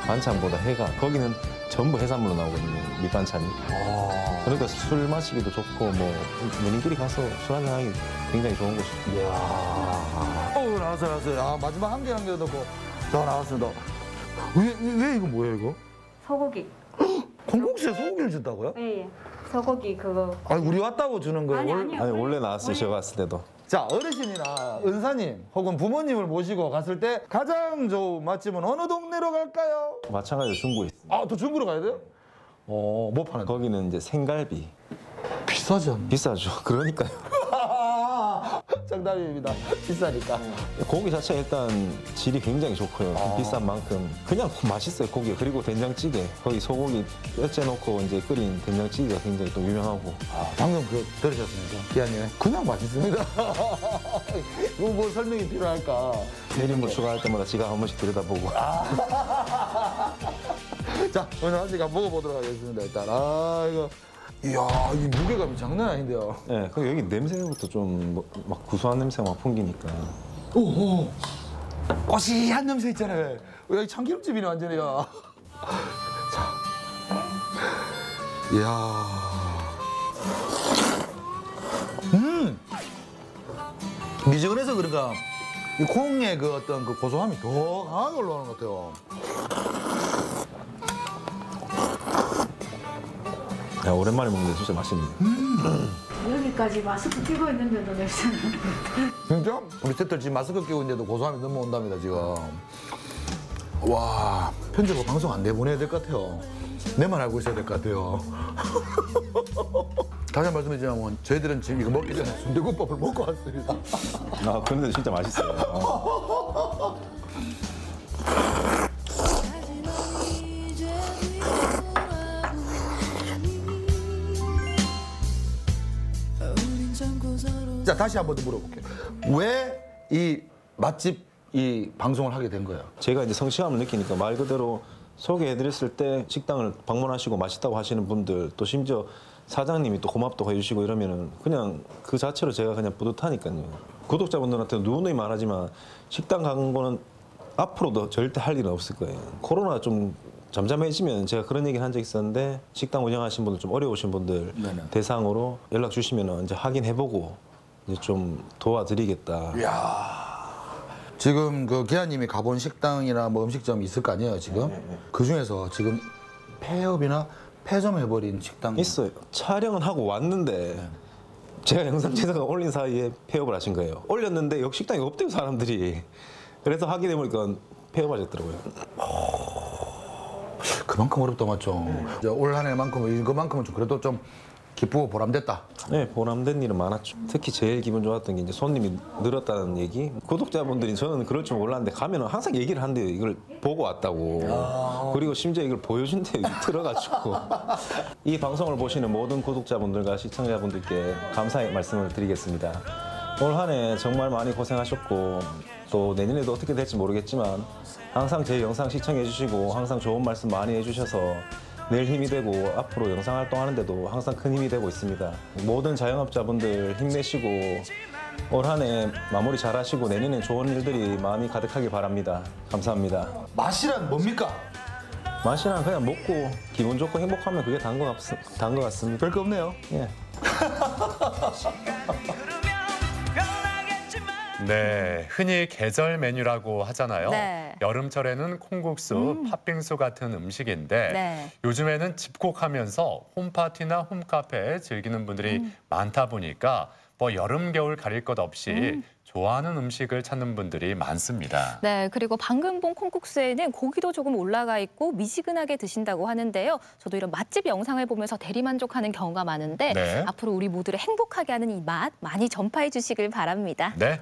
반찬보다 회가. 거기는 전부 해산물로 나오거든요, 밑반찬이. 그러니까 술 마시기도 좋고 뭐 누님끼리 가서 술 한잔 하기 굉장히 좋은 곳이에요. 나왔어요. 아, 마지막 한 개 넣고 다 나왔습니다. 왜 이거 뭐예요, 이거? 소고기. 콩국수에 소고기를 줬다고요? 예. 소고기 그거. 아니, 우리 왔다고 주는 거예요? 아니요. 아니 원래 나왔어요, 제가 갔을 때도. 자, 어르신이나 은사님 혹은 부모님을 모시고 갔을 때 가장 좋은 맛집은 어느 동네로 갈까요? 마찬가지로 중구에 있습니다. 아, 또 중구로 가야 돼요? 뭐 파는 거? 거기는 이제 생갈비. 비싸지 않나? 비싸죠. 그러니까요. 정답입니다. 비싸니까. 고기 자체가 일단 질이 굉장히 좋고요. 비싼 만큼 그냥 맛있어요, 고기가. 그리고 된장찌개. 거기 소고기 뼈째 넣고 이제 끓인 된장찌개가 굉장히 또 유명하고. 방금 그 들으셨습니까? 기아님. 그냥 맛있습니다. 이거 뭐 설명이 필요할까? 내림물 추가할 때마다 지가 한 번씩 들여다보고. 자, 오늘 한 시간 먹어보도록 하겠습니다. 일단 이거. 이야, 이 무게감이 장난 아닌데요. 네, 그리고 여기 냄새부터 좀 막 구수한 냄새가 막 풍기니까. 오, 꼬시한 냄새 있잖아요. 여기 참기름집이네 완전히요. 자, 이야, 미지근해서 그런가 이 콩의 그 어떤 그 고소함이 더 강하게 올라오는 것 같아요. 야, 오랜만에 먹는데 진짜 맛있네요. 여기까지 마스크 끼고 있는데도 냄새는. 진짜? 우리 셋들 지금 마스크 끼고 있는데도 고소함이 넘어온답니다, 지금. 와, 편집으로 방송 안 내보내야 될 것 같아요. 내만 알고 있어야 될 것 같아요. 다시 한 번 말씀드리자면 저희들은 지금 이거 먹기 전에 순대국밥을 먹고 왔습니다. 아, 그런데 진짜 맛있어요. 자, 다시 한 번 더 물어볼게요. 왜 이 맛집 이 방송을 하게 된 거예요? 제가 이제 성취감을 느끼니까 말 그대로 소개해드렸을 때 식당을 방문하시고 맛있다고 하시는 분들, 또 심지어 사장님이 또 고맙다고 해주시고 이러면은 그냥 그 자체로 제가 그냥 뿌듯하니까요. 구독자분들한테 누누이 말하지만 식당 간 거는 앞으로도 절대 할 일은 없을 거예요. 코로나 좀 잠잠해지면 제가 그런 얘기를 한 적이 있었는데 식당 운영하신 분들 좀 어려우신 분들 대상으로 연락 주시면 이제 확인해보고 이제 좀 도와드리겠다. 이야. 지금 그 기아님이 가본 식당이나 뭐 음식점이 있을 거 아니에요, 지금? 그 중에서 지금 폐업이나 폐점해버린 식당 있어요. 촬영은 하고 왔는데 제가 영상 제작을 올린 사이에 폐업을 하신 거예요. 올렸는데 여기 식당이 없대요, 사람들이. 그래서 확인해보니까 폐업하셨더라고요. 그만큼 어렵다, 맞죠? 올 한 해만큼, 이거만큼은 좀 그래도 좀 기쁘고 보람됐다. 네, 보람된 일은 많았죠. 특히 제일 기분 좋았던 게 이제 손님이 늘었다는 얘기. 구독자분들이 저는 그럴 줄 몰랐는데 가면은 항상 얘기를 한대요. 이걸 보고 왔다고. 그리고 심지어 이걸 보여준대요. 들어가지고. 이 방송을 보시는 모든 구독자분들과 시청자분들께 감사의 말씀을 드리겠습니다. 올 한 해 정말 많이 고생하셨고 또 내년에도 어떻게 될지 모르겠지만 항상 제 영상 시청해 주시고 항상 좋은 말씀 많이 해주셔서 늘 힘이 되고 앞으로 영상 활동하는데도 항상 큰 힘이 되고 있습니다. 모든 자영업자분들 힘내시고 올 한 해 마무리 잘하시고 내년에 좋은 일들이 많이 가득하길 바랍니다. 감사합니다. 맛이란 뭡니까? 맛이랑 그냥 먹고 기분 좋고 행복하면 그게 단 것 같습니다. 별거 없네요. 예. 네, 흔히 계절 메뉴라고 하잖아요. 네. 여름철에는 콩국수, 팥빙수 같은 음식인데 네. 요즘에는 집콕하면서 홈파티나 홈카페 즐기는 분들이 많다 보니까 뭐 여름, 겨울 가릴 것 없이 좋아하는 음식을 찾는 분들이 많습니다. 네, 그리고 방금 본 콩국수에는 고기도 조금 올라가 있고 미지근하게 드신다고 하는데요. 저도 이런 맛집 영상을 보면서 대리만족하는 경우가 많은데 네. 앞으로 우리 모두를 행복하게 하는 이 맛 많이 전파해 주시길 바랍니다. 네.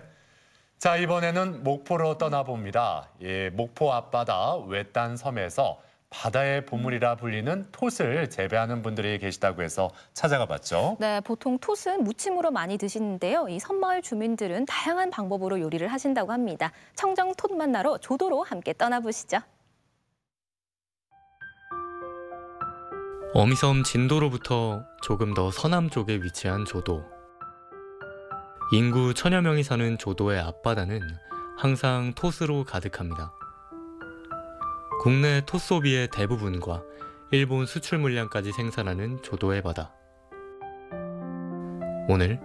자, 이번에는 목포로 떠나봅니다. 예, 목포 앞바다 외딴 섬에서 바다의 보물이라 불리는 톳을 재배하는 분들이 계시다고 해서 찾아가 봤죠. 네, 보통 톳은 무침으로 많이 드시는데요. 이 섬마을 주민들은 다양한 방법으로 요리를 하신다고 합니다. 청정 톳 만나러 조도로 함께 떠나보시죠. 어미섬 진도로부터 조금 더 서남쪽에 위치한 조도. 인구 1000여 명이 사는 조도의 앞바다는 항상 톳으로 가득합니다. 국내 톳 소비의 대부분과 일본 수출 물량까지 생산하는 조도의 바다. 오늘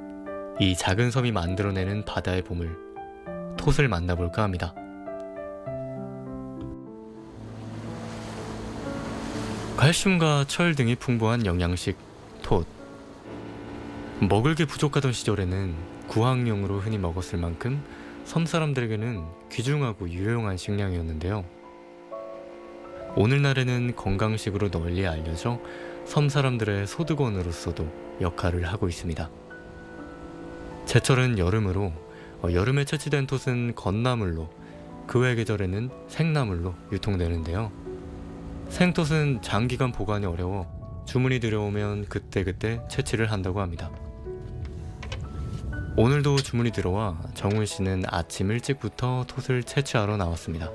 이 작은 섬이 만들어내는 바다의 보물, 톳을 만나볼까 합니다. 칼슘과 철 등이 풍부한 영양식 톳. 먹을 게 부족하던 시절에는 구황용으로 흔히 먹었을 만큼 섬 사람들에게는 귀중하고 유용한 식량이었는데요. 오늘날에는 건강식으로 널리 알려져 섬 사람들의 소득원으로서도 역할을 하고 있습니다. 제철은 여름으로, 여름에 채취된 톳은 건나물로, 그 외 계절에는 생나물로 유통되는데요. 생톳은 장기간 보관이 어려워 주문이 들어오면 그때그때 채취를 한다고 합니다. 오늘도 주문이 들어와 정훈 씨는 아침 일찍부터 톳을 채취하러 나왔습니다.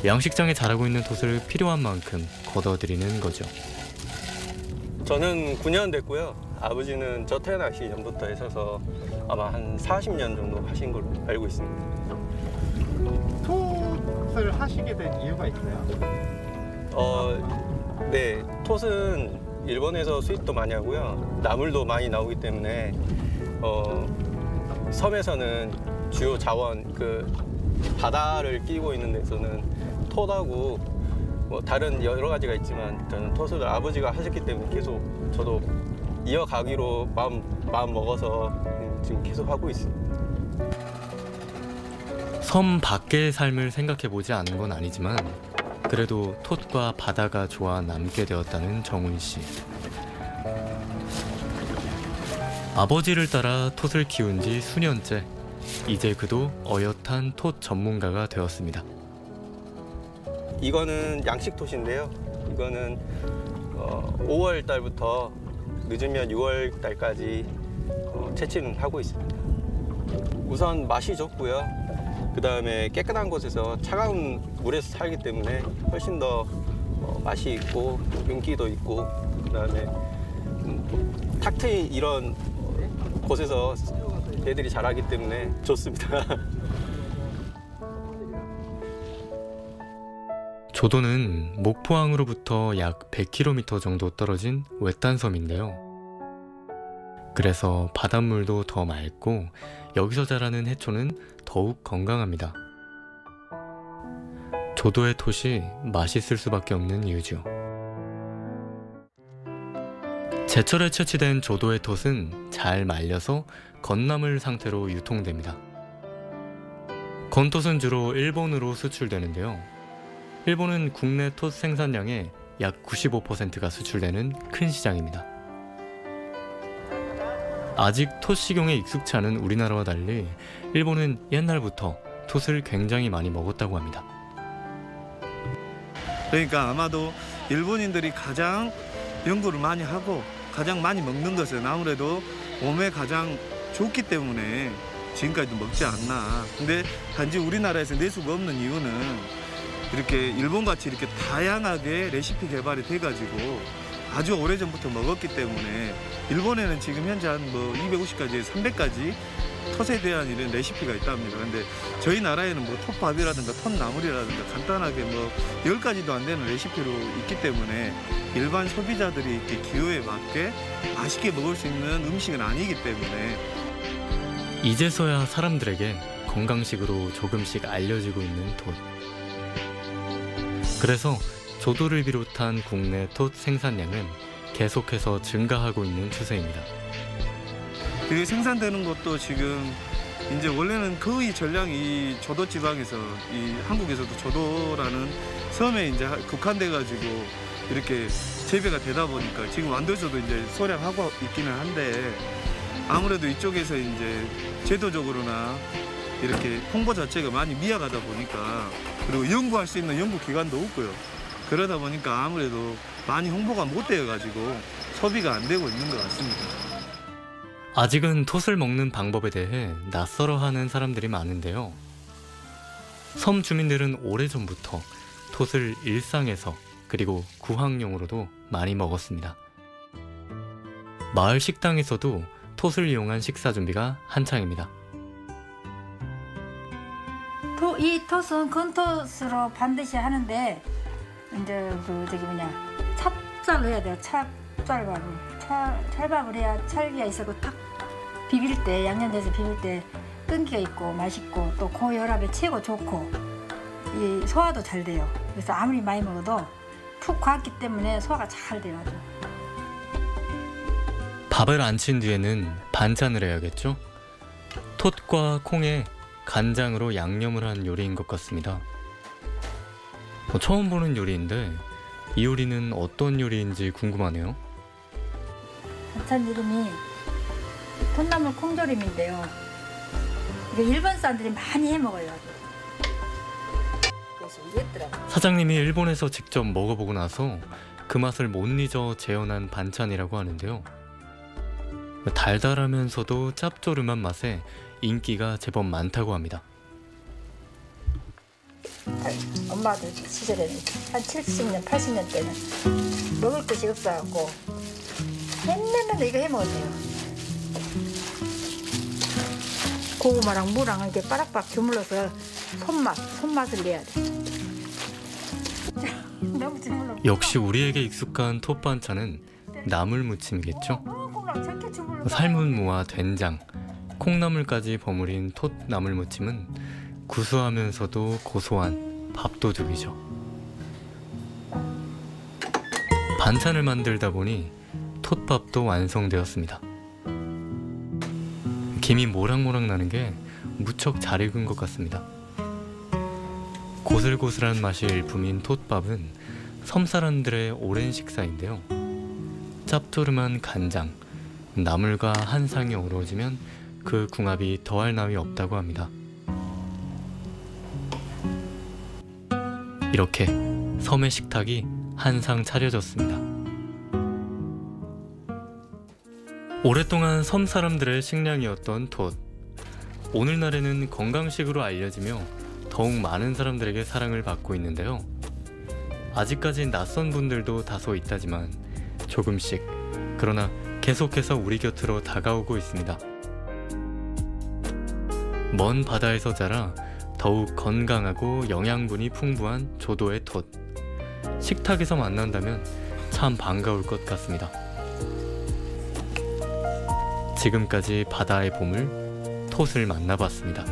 양식장에 자라고 있는 톳을 필요한 만큼 걷어들이는 거죠. 저는 9년 됐고요. 아버지는 저 태어나기 전부터 하셔서 아마 한 40년 정도 하신 걸로 알고 있습니다. 톳을 하시게 된 이유가 있어요? 네, 톳은 일본에서 수입도 많이 하고요. 나물도 많이 나오기 때문에 섬에서는 주요 자원, 바다를 끼고 있는 데서는 톳하고 다른 여러 가지가 있지만 저는 톳을 아버지가 하셨기 때문에 계속 저도 이어가기로 마음 먹어서 지금 계속 하고 있습니다. 섬 밖의 삶을 생각해보지 않은 건 아니지만 그래도 톳과 바다가 좋아 남게 되었다는 정훈 씨. 아버지를 따라 톳을 키운 지 수년째. 이제 그도 어엿한 톳 전문가가 되었습니다. 이거는 양식 톳인데요. 이거는 5월 달부터 늦으면 6월 달까지 채취는 하고 있습니다. 우선 맛이 좋고요. 그 다음에 깨끗한 곳에서 차가운 물에서 살기 때문에 훨씬 더 맛이 있고 윤기도 있고, 그 다음에 탁 트인 이런 곳에서 애들이 자라기 때문에 좋습니다. 조도는 목포항으로부터 약 100km 정도 떨어진 외딴 섬인데요. 그래서 바닷물도 더 맑고 여기서 자라는 해초는 더욱 건강합니다. 조도의 톳이 맛있을 수밖에 없는 이유죠. 제철에 채취된 조도의 톳은 잘 말려서 건나물 상태로 유통됩니다. 건톳은 주로 일본으로 수출되는데요. 일본은 국내 톳 생산량의 약 95%가 수출되는 큰 시장입니다. 아직 톳 식용에 익숙치 않은 우리나라와 달리 일본은 옛날부터 톳을 굉장히 많이 먹었다고 합니다. 그러니까 아마도 일본인들이 가장 연구를 많이 하고 가장 많이 먹는 것은 아무래도 몸에 가장 좋기 때문에 지금까지도 먹지 않나. 근데 단지 우리나라에서 낼 수가 없는 이유는 이렇게 일본같이 이렇게 다양하게 레시피 개발이 돼가지고 아주 오래전부터 먹었기 때문에 일본에는 지금 현재 한 250가지, 300가지 톳에 대한 이런 레시피가 있답니다. 근데 저희 나라에는 톳밥이라든가 톳나물이라든가 간단하게 10가지도 안 되는 레시피로 있기 때문에 일반 소비자들이 이렇게 기호에 맞게 맛있게 먹을 수 있는 음식은 아니기 때문에 이제서야 사람들에게 건강식으로 조금씩 알려지고 있는 톳. 그래서 조도를 비롯한 국내 톳 생산량은 계속해서 증가하고 있는 추세입니다. 그게 생산되는 것도 지금 이제 원래는 거의 전량이 조도 지방에서 한국에서도 조도라는 섬에 이제 국한돼 가지고 이렇게 재배가 되다 보니까 지금 완도에서도 이제 소량하고 있기는 한데 아무래도 이쪽에서 이제 제도적으로나 이렇게 홍보 자체가 많이 미약하다 보니까 그리고 연구할 수 있는 연구기관도 없고요. 그러다 보니까 아무래도 많이 홍보가 못 되어가지고 소비가 안 되고 있는 것 같습니다. 아직은 톳을 먹는 방법에 대해 낯설어하는 사람들이 많은데요. 섬 주민들은 오래전부터 톳을 일상에서 그리고 구황용으로도 많이 먹었습니다. 마을 식당에서도 톳을 이용한 식사 준비가 한창입니다. 이 톳은 건톳으로 반드시 하는데 이제 찹쌀로 해야 돼요. 찰밥을 해야 찰기가 있어서 탁 비빌 때 양념돼서 비빌 때 끈기가 있고 맛있고 또 고혈압에 최고 좋고 이 소화도 잘 돼요. 그래서 아무리 많이 먹어도 푹 과았기 때문에 소화가 잘 돼가지고. 밥을 안 친 뒤에는 반찬을 해야겠죠? 톳과 콩에 간장으로 양념을 한 요리인 것 같습니다. 처음 보는 요리인데 이 요리는 어떤 요리인지 궁금하네요. 반찬 이름이 톳나물 콩조림인데요. 이거 일본 사람들이 많이 해 먹어요. 그래서 이겼더라고요. 사장님이 일본에서 직접 먹어보고 나서 그 맛을 못 잊어 재현한 반찬이라고 하는데요. 달달하면서도 짭조름한 맛에 인기가 제법 많다고 합니다. 엄마들 시절에는 한 70년, 80년 때는 먹을 것이 없어갖고 맨날 이거 해 먹었대요. 고구마랑 무랑 이렇게 빠락빠락 주물러서 손맛을 내야 돼. 너무 주물러. 역시 우리에게 익숙한 톳 반찬은 나물무침이겠죠? 삶은 무와 된장, 콩나물까지 버무린 톳 나물무침은 구수하면서도 고소한 밥도둑이죠. 반찬을 만들다 보니 톳밥도 완성되었습니다. 김이 모락모락 나는 게 무척 잘 익은 것 같습니다. 고슬고슬한 맛이 일품인 톳밥은 섬 사람들의 오랜 식사인데요. 짭조름한 간장, 나물과 한 상이 어우러지면 그 궁합이 더할 나위 없다고 합니다. 이렇게 섬의 식탁이 한 상 차려졌습니다. 오랫동안 섬 사람들의 식량이었던 톳. 오늘날에는 건강식으로 알려지며 더욱 많은 사람들에게 사랑을 받고 있는데요. 아직까지 낯선 분들도 다소 있다지만 조금씩, 그러나 계속해서 우리 곁으로 다가오고 있습니다. 먼 바다에서 자라 더욱 건강하고 영양분이 풍부한 조도의 톳. 식탁에서 만난다면 참 반가울 것 같습니다. 지금까지 바다의 보물 톳을 만나봤습니다.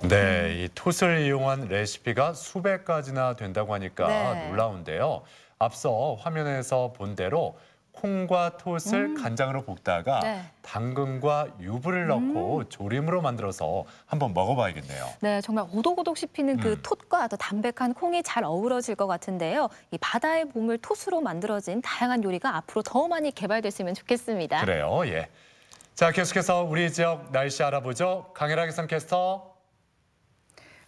네, 이 톳을 이용한 레시피가 수백 가지나 된다고 하니까 네. 놀라운데요. 앞서 화면에서 본 대로 콩과 톳을 간장으로 볶다가 네. 당근과 유부를 넣고 조림으로 만들어서 한번 먹어봐야겠네요. 네, 정말 오독오독 씹히는 그 톳과 또 담백한 콩이 잘 어우러질 것 같은데요. 이 바다의 보물 톳으로 만들어진 다양한 요리가 앞으로 더 많이 개발됐으면 좋겠습니다. 그래요, 예. 자, 계속해서 우리 지역 날씨 알아보죠. 강혜라 기상캐스터.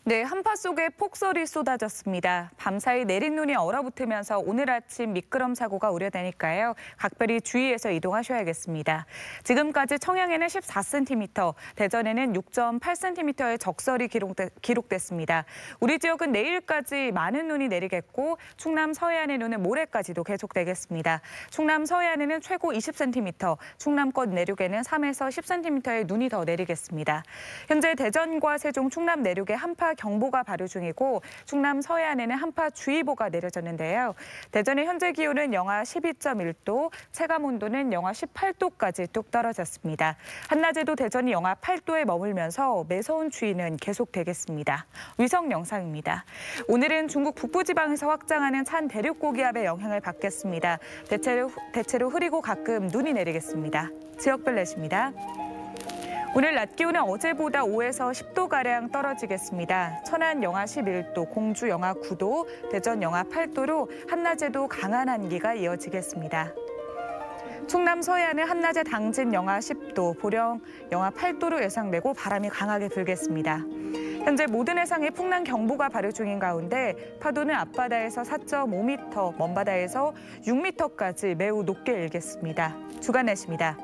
네, 한파 속에 폭설이 쏟아졌습니다. 밤사이 내린 눈이 얼어붙으면서 오늘 아침 미끄럼 사고가 우려되니까요. 각별히 주의해서 이동하셔야겠습니다. 지금까지 청양에는 14cm, 대전에는 6.8cm의 적설이 기록됐습니다. 우리 지역은 내일까지 많은 눈이 내리겠고 충남 서해안의 눈은 모레까지도 계속되겠습니다. 충남 서해안에는 최고 20cm, 충남권 내륙에는 3에서 10cm의 눈이 더 내리겠습니다. 현재 대전과 세종, 충남 내륙에 한파 경보가 발효 중이고 충남 서해안에는 한파주의보가 내려졌는데요. 대전의 현재 기온은 영하 12.1도, 체감 온도는 영하 18도까지 뚝 떨어졌습니다. 한낮에도 대전이 영하 8도에 머물면서 매서운 추위는 계속되겠습니다. 위성 영상입니다. 오늘은 중국 북부지방에서 확장하는 찬 대륙 고기압의 영향을 받겠습니다. 대체로 흐리고 가끔 눈이 내리겠습니다. 지역별 날씨입니다. 오늘 낮 기온은 어제보다 5에서 10도가량 떨어지겠습니다. 천안 영하 11도, 공주 영하 9도, 대전 영하 8도로 한낮에도 강한 한기가 이어지겠습니다. 충남 서해안은 한낮에 당진 영하 10도, 보령 영하 8도로 예상되고 바람이 강하게 불겠습니다. 현재 모든 해상에 풍랑경보가 발효 중인 가운데 파도는 앞바다에서 4.5m, 먼바다에서 6m까지 매우 높게 일겠습니다. 주간 날씨입니다.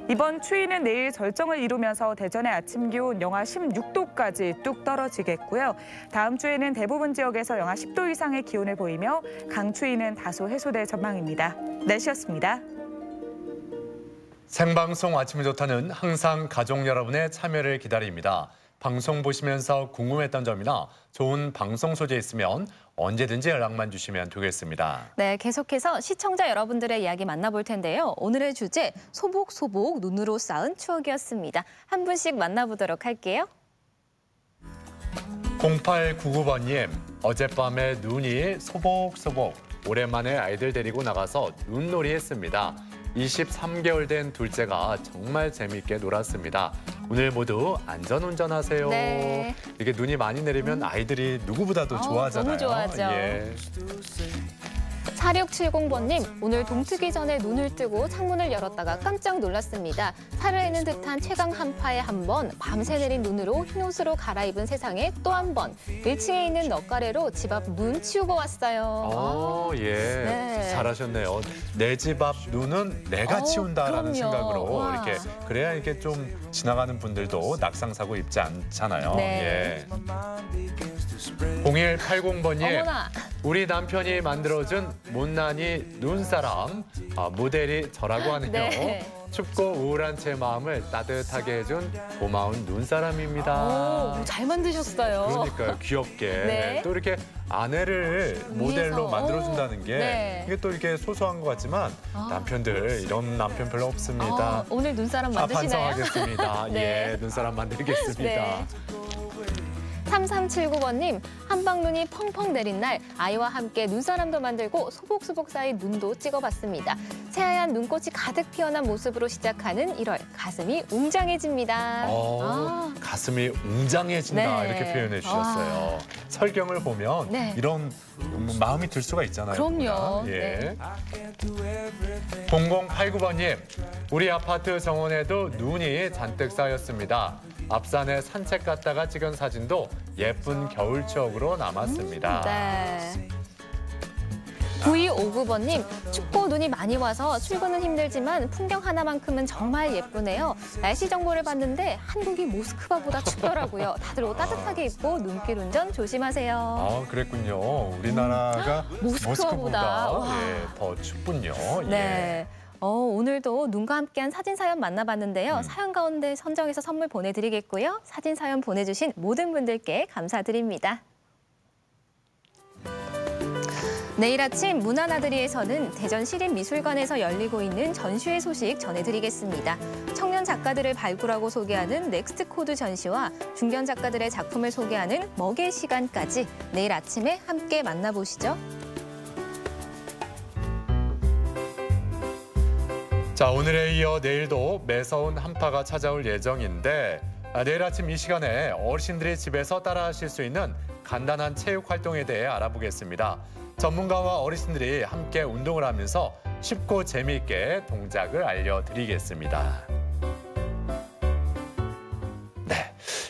이번 추위는 내일 절정을 이루면서 대전의 아침 기온 영하 16도까지 뚝 떨어지겠고요. 다음 주에는 대부분 지역에서 영하 10도 이상의 기온을 보이며 강추위는 다소 해소될 전망입니다. 날씨였습니다. 생방송 아침이 좋다는 항상 가족 여러분의 참여를 기다립니다. 방송 보시면서 궁금했던 점이나 좋은 방송 소재 있으면 언제든지 연락만 주시면 되겠습니다. 네, 계속해서 시청자 여러분들의 이야기 만나볼 텐데요. 오늘의 주제 소복소복 눈으로 쌓은 추억이었습니다. 한 분씩 만나보도록 할게요. 0899번님, 어젯밤에 눈이 소복소복 오랜만에 아이들 데리고 나가서 눈놀이 했습니다. 23개월 된 둘째가 정말 재미있게 놀았습니다. 오늘 모두 안전운전하세요. 네. 이게 눈이 많이 내리면 아이들이 누구보다도 좋아하잖아요. 너무 좋아하죠. 예. 4670번님, 오늘 동트기 전에 눈을 뜨고 창문을 열었다가 깜짝 놀랐습니다. 살아있는 듯한 최강 한파에 한 번, 밤새 내린 눈으로 흰 옷으로 갈아입은 세상에 또 한 번, 1층에 있는 넋가래로 집 앞 눈 치우고 왔어요. 예. 네. 잘하셨네요. 내 집 앞 눈은 내가 치운다라는 그럼요. 생각으로 와. 이렇게 그래야 이렇게 좀 지나가는 분들도 낙상사고 입지 않잖아요. 네. 예. 0180번님, 어머나. 우리 남편이 만들어준 못난이 눈사람, 모델이 저라고 하네요. 네. 춥고 우울한 제 마음을 따뜻하게 해준 고마운 눈사람입니다. 오, 잘 만드셨어요. 그러니까요, 귀엽게. 네. 또 이렇게 아내를 모델로 위해서. 만들어준다는 게 네. 이게 또 이렇게 소소한 것 같지만 남편들 이런 남편 별로 없습니다. 오늘 눈사람 만드시나요? 반성하겠습니다. 네. 예, 눈사람 만들겠습니다. 네. 3379번님, 한방눈이 펑펑 내린 날 아이와 함께 눈사람도 만들고 소복소복 쌓인 눈도 찍어봤습니다. 새하얀 눈꽃이 가득 피어난 모습으로 시작하는 1월, 가슴이 웅장해집니다. 가슴이 웅장해진다 네. 이렇게 표현해 주셨어요. 설경을 보면 네. 이런 마음이 들 수가 있잖아요. 그럼요. 예. 0089번님, 우리 아파트 정원에도 눈이 잔뜩 쌓였습니다. 앞산에 산책 갔다가 찍은 사진도 예쁜 겨울 추억으로 남았습니다. 네. 9259번님, 춥고 눈이 많이 와서 출근은 힘들지만 풍경 하나만큼은 정말 예쁘네요. 날씨 정보를 봤는데 한국이 모스크바보다 춥더라고요. 다들 옷 따뜻하게 입고 눈길 운전 조심하세요. 그랬군요. 우리나라가 모스크바보다. 더 춥군요. 네. 오늘도 눈과 함께한 사진 사연 만나봤는데요. 사연 가운데 선정해서 선물 보내드리겠고요. 사진 사연 보내주신 모든 분들께 감사드립니다. 내일 아침 문화나들이에서는 대전 시립미술관에서 열리고 있는 전시회 소식 전해드리겠습니다. 청년 작가들을 발굴하고 소개하는 넥스트 코드 전시와 중견 작가들의 작품을 소개하는 먹의 시간까지 내일 아침에 함께 만나보시죠. 자, 오늘에 이어 내일도 매서운 한파가 찾아올 예정인데 내일 아침 이 시간에 어르신들이 집에서 따라하실 수 있는 간단한 체육 활동에 대해 알아보겠습니다. 전문가와 어르신들이 함께 운동을 하면서 쉽고 재미있게 동작을 알려드리겠습니다.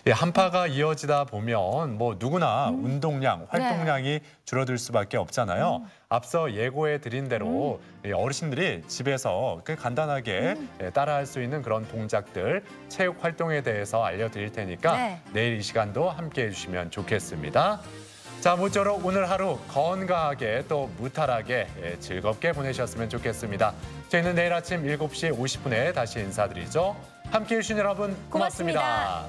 네, 한파가 이어지다 보면 누구나 운동량, 활동량이 줄어들 수밖에 없잖아요. 앞서 예고해 드린 대로 어르신들이 집에서 간단하게 따라할 수 있는 그런 동작들, 체육 활동에 대해서 알려드릴 테니까 내일 이 시간도 함께해 주시면 좋겠습니다. 자, 모쪼록 오늘 하루 건강하게 또 무탈하게 즐겁게 보내셨으면 좋겠습니다. 저희는 내일 아침 7시 50분에 다시 인사드리죠. 함께해 주신 여러분 고맙습니다.